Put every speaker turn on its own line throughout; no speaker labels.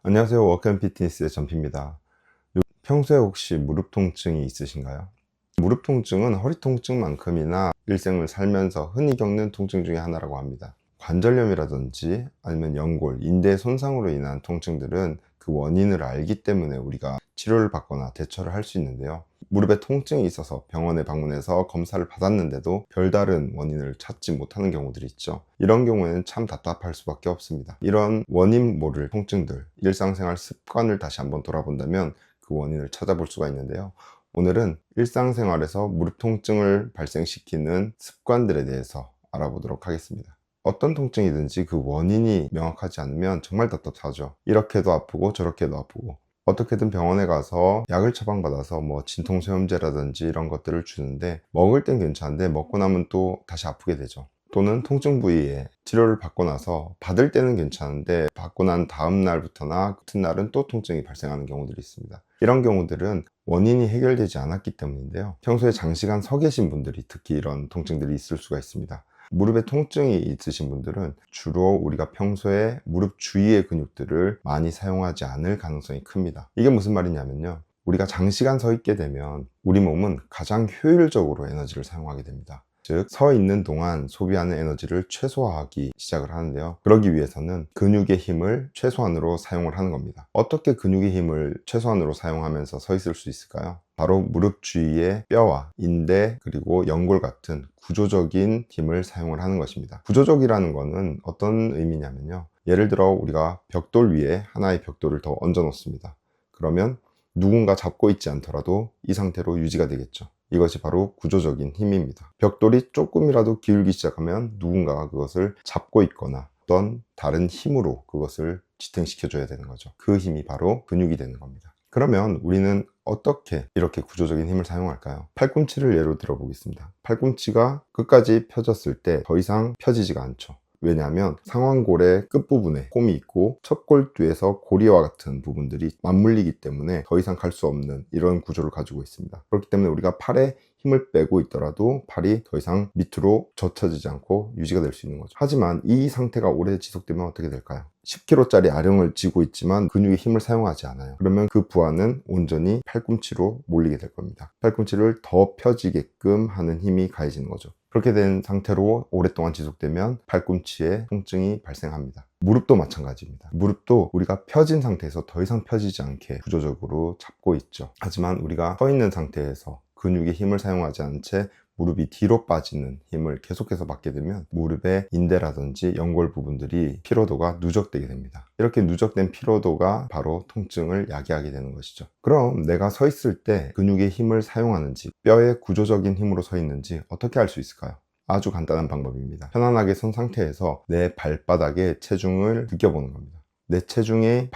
안녕하세요. 워크앤피트니스의 전피입니다. 평소에 혹시 무릎 통증이 있으신가요? 무릎 통증은 허리 통증만큼이나 일생을 살면서 흔히 겪는 통증 중에 하나라고 합니다. 관절염이라든지 아니면 연골, 인대 손상으로 인한 통증들은 그 원인을 알기 때문에 우리가 치료를 받거나 대처를 할 수 있는데요. 무릎에 통증이 있어서 병원에 방문해서 검사를 받았는데도 별다른 원인을 찾지 못하는 경우들이 있죠. 이런 경우에는 참 답답할 수밖에 없습니다. 이런 원인 모를 통증들, 일상생활 습관을 다시 한번 돌아본다면 그 원인을 찾아볼 수가 있는데요. 오늘은 일상생활에서 무릎 통증을 발생시키는 습관들에 대해서 알아보도록 하겠습니다. 어떤 통증이든지 그 원인이 명확하지 않으면 정말 답답하죠. 이렇게도 아프고 저렇게도 아프고, 어떻게든 병원에 가서 약을 처방받아서 진통소염제라든지 이런 것들을 주는데, 먹을 땐 괜찮은데 먹고 나면 또 다시 아프게 되죠. 또는 통증 부위에 치료를 받고 나서 받을 때는 괜찮은데 받고 난 다음 날부터나 같은 날은 또 통증이 발생하는 경우들이 있습니다. 이런 경우들은 원인이 해결되지 않았기 때문인데요. 평소에 장시간 서 계신 분들이 특히 이런 통증들이 있을 수가 있습니다. 무릎에 통증이 있으신 분들은 주로 우리가 평소에 무릎 주위의 근육들을 많이 사용하지 않을 가능성이 큽니다. 이게 무슨 말이냐면요, 우리가 장시간 서 있게 되면 우리 몸은 가장 효율적으로 에너지를 사용하게 됩니다. 즉, 서 있는 동안 소비하는 에너지를 최소화하기 시작을 하는데요. 그러기 위해서는 근육의 힘을 최소한으로 사용을 하는 겁니다. 어떻게 근육의 힘을 최소한으로 사용하면서 서 있을 수 있을까요? 바로 무릎 주위의 뼈와 인대 그리고 연골 같은 구조적인 힘을 사용을 하는 것입니다. 구조적이라는 것은 어떤 의미냐면요, 예를 들어 우리가 벽돌 위에 하나의 벽돌을 더 얹어 놓습니다. 그러면 누군가 잡고 있지 않더라도 이 상태로 유지가 되겠죠. 이것이 바로 구조적인 힘입니다. 벽돌이 조금이라도 기울기 시작하면 누군가가 그것을 잡고 있거나 어떤 다른 힘으로 그것을 지탱시켜 줘야 되는 거죠. 그 힘이 바로 근육이 되는 겁니다. 그러면 우리는 어떻게 이렇게 구조적인 힘을 사용할까요? 팔꿈치를 예로 들어 보겠습니다. 팔꿈치가 끝까지 펴졌을 때 더 이상 펴지지가 않죠. 왜냐하면 상완골의 끝부분에 홈이 있고 척골두에서 고리와 같은 부분들이 맞물리기 때문에 더 이상 갈 수 없는 이런 구조를 가지고 있습니다. 그렇기 때문에 우리가 팔에 힘을 빼고 있더라도 팔이 더 이상 밑으로 젖혀지지 않고 유지가 될 수 있는 거죠. 하지만 이 상태가 오래 지속되면 어떻게 될까요? 10kg짜리 아령을 쥐고 있지만 근육의 힘을 사용하지 않아요. 그러면 그 부하는 온전히 팔꿈치로 몰리게 될 겁니다. 팔꿈치를 더 펴지게끔 하는 힘이 가해지는 거죠. 그렇게 된 상태로 오랫동안 지속되면 팔꿈치에 통증이 발생합니다. 무릎도 마찬가지입니다. 무릎도 우리가 펴진 상태에서 더 이상 펴지지 않게 구조적으로 잡고 있죠. 하지만 우리가 서 있는 상태에서 근육의 힘을 사용하지 않은 채 무릎이 뒤로 빠지는 힘을 계속해서 받게 되면 무릎의 인대라든지 연골 부분들이 피로도가 누적되게 됩니다. 이렇게 누적된 피로도가 바로 통증을 야기하게 되는 것이죠. 그럼 내가 서 있을 때 근육의 힘을 사용하는지, 뼈의 구조적인 힘으로 서 있는지 어떻게 알 수 있을까요? 아주 간단한 방법입니다. 편안하게 선 상태에서 내 발바닥에 체중을 느껴보는 겁니다. 내 체중이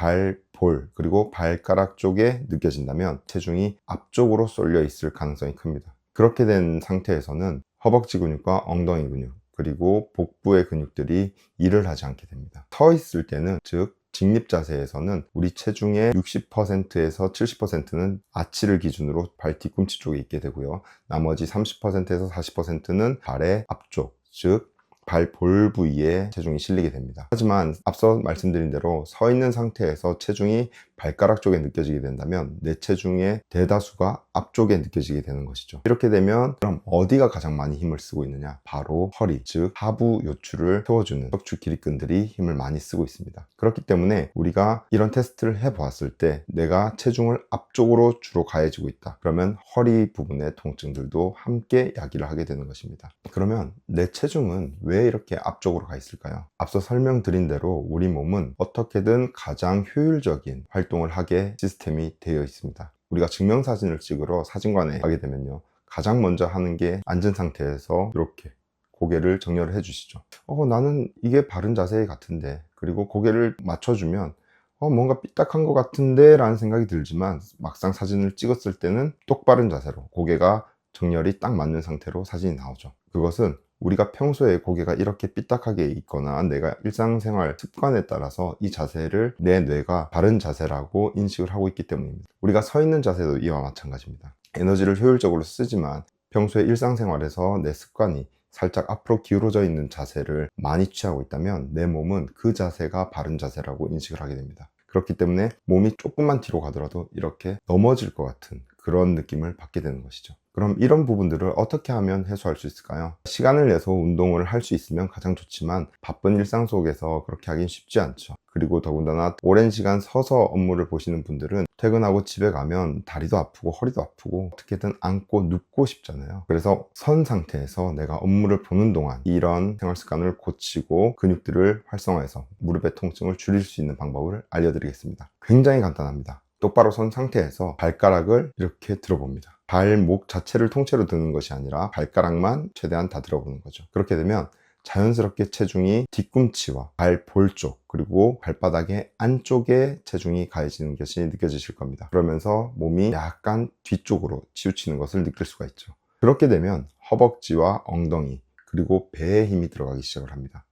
볼 그리고 발가락 쪽에 느껴진다면 체중이 앞쪽으로 쏠려 있을 가능성이 큽니다. 그렇게 된 상태에서는 허벅지 근육과 엉덩이 근육 그리고 복부의 근육들이 일을 하지 않게 됩니다. 서 있을 때는, 즉 직립 자세에서는 우리 체중의 60%에서 70%는 아치를 기준으로 발 뒤꿈치 쪽에 있게 되고요. 나머지 30%에서 40%는 발의 앞쪽, 즉 발 볼 부위에 체중이 실리게 됩니다. 하지만 앞서 말씀드린 대로 서 있는 상태에서 체중이 발가락 쪽에 느껴지게 된다면 내 체중의 대다수가 앞쪽에 느껴지게 되는 것이죠. 이렇게 되면 그럼 어디가 가장 많이 힘을 쓰고 있느냐? 바로 허리, 즉 하부 요추를 세워주는 척추 기립근들이 힘을 많이 쓰고 있습니다. 그렇기 때문에 우리가 이런 테스트를 해보았을 때 내가 체중을 앞쪽으로 주로 가해지고 있다, 그러면 허리 부분의 통증들도 함께 야기를 하게 되는 것입니다. 그러면 내 체중은 왜 이렇게 앞쪽으로 가 있을까요? 앞서 설명드린 대로 우리 몸은 어떻게든 가장 효율적인 활동을 하게 시스템이 되어 있습니다. 우리가 증명사진을 찍으러 사진관에 가게 되면요, 가장 먼저 하는 게 앉은 상태에서 이렇게 고개를 정렬을 해주시죠. 나는 이게 바른 자세 같은데, 그리고 고개를 맞춰주면 뭔가 삐딱한 것 같은데 라는 생각이 들지만 막상 사진을 찍었을 때는 똑바른 자세로 고개가 정렬이 딱 맞는 상태로 사진이 나오죠. 그것은 우리가 평소에 고개가 이렇게 삐딱하게 있거나 내가 일상생활 습관에 따라서 이 자세를 내 뇌가 바른 자세라고 인식을 하고 있기 때문입니다. 우리가 서 있는 자세도 이와 마찬가지입니다. 에너지를 효율적으로 쓰지만 평소에 일상생활에서 내 습관이 살짝 앞으로 기울어져 있는 자세를 많이 취하고 있다면 내 몸은 그 자세가 바른 자세라고 인식을 하게 됩니다. 그렇기 때문에 몸이 조금만 뒤로 가더라도 이렇게 넘어질 것 같은 그런 느낌을 받게 되는 것이죠. 그럼 이런 부분들을 어떻게 하면 해소할 수 있을까요? 시간을 내서 운동을 할 수 있으면 가장 좋지만 바쁜 일상 속에서 그렇게 하긴 쉽지 않죠. 그리고 더군다나 오랜 시간 서서 업무를 보시는 분들은 퇴근하고 집에 가면 다리도 아프고 허리도 아프고 어떻게든 앉고 눕고 싶잖아요. 그래서 선 상태에서 내가 업무를 보는 동안 이런 생활 습관을 고치고 근육들을 활성화해서 무릎의 통증을 줄일 수 있는 방법을 알려드리겠습니다. 굉장히 간단합니다. 똑바로 선 상태에서 발가락을 이렇게 들어봅니다. 발목 자체를 통째로 드는 것이 아니라 발가락만 최대한 다 들어보는 거죠. 그렇게 되면 자연스럽게 체중이 뒤꿈치와 발볼 쪽 그리고 발바닥의 안쪽에 체중이 가해지는 것이 느껴지실 겁니다. 그러면서 몸이 약간 뒤쪽으로 치우치는 것을 느낄 수가 있죠. 그렇게 되면 허벅지와 엉덩이 그리고 배에 힘이 들어가기 시작을 합니다.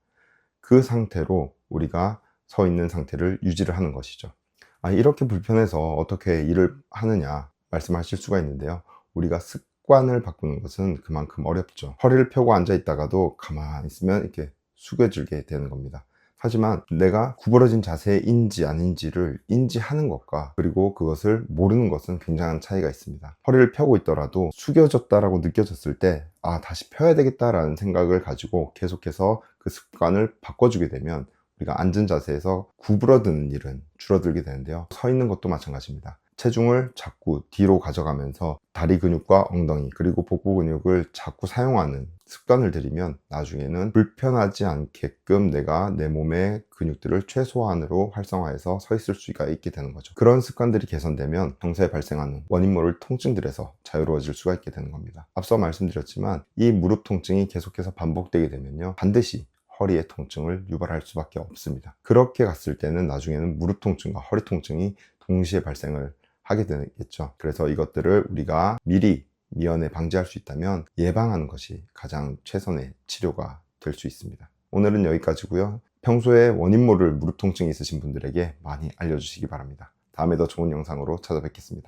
그 상태로 우리가 서 있는 상태를 유지를 하는 것이죠. 이렇게 불편해서 어떻게 일을 하느냐 말씀하실 수가 있는데요. 우리가 습관을 바꾸는 것은 그만큼 어렵죠. 허리를 펴고 앉아 있다가도 가만히 있으면 이렇게 숙여지게 되는 겁니다. 하지만 내가 구부러진 자세인지 아닌지를 인지하는 것과 그리고 그것을 모르는 것은 굉장한 차이가 있습니다. 허리를 펴고 있더라도 숙여졌다라고 느껴졌을 때 다시 펴야 되겠다라는 생각을 가지고 계속해서 그 습관을 바꿔주게 되면 우리가 앉은 자세에서 구부러드는 일은 줄어들게 되는데요. 서 있는 것도 마찬가지입니다. 체중을 자꾸 뒤로 가져가면서 다리 근육과 엉덩이 그리고 복부 근육을 자꾸 사용하는 습관을 들이면 나중에는 불편하지 않게끔 내가 내 몸의 근육들을 최소한으로 활성화해서 서 있을 수가 있게 되는 거죠. 그런 습관들이 개선되면 평소에 발생하는 원인 모를 통증들에서 자유로워질 수가 있게 되는 겁니다. 앞서 말씀드렸지만 이 무릎 통증이 계속해서 반복되게 되면요, 반드시 허리의 통증을 유발할 수밖에 없습니다. 그렇게 갔을 때는 나중에는 무릎 통증과 허리 통증이 동시에 발생을 하게 되겠죠. 그래서 이것들을 우리가 미리 미연에 방지할 수 있다면 예방하는 것이 가장 최선의 치료가 될 수 있습니다. 오늘은 여기까지고요. 평소에 원인 모를 무릎 통증이 있으신 분들에게 많이 알려주시기 바랍니다. 다음에 더 좋은 영상으로 찾아뵙겠습니다.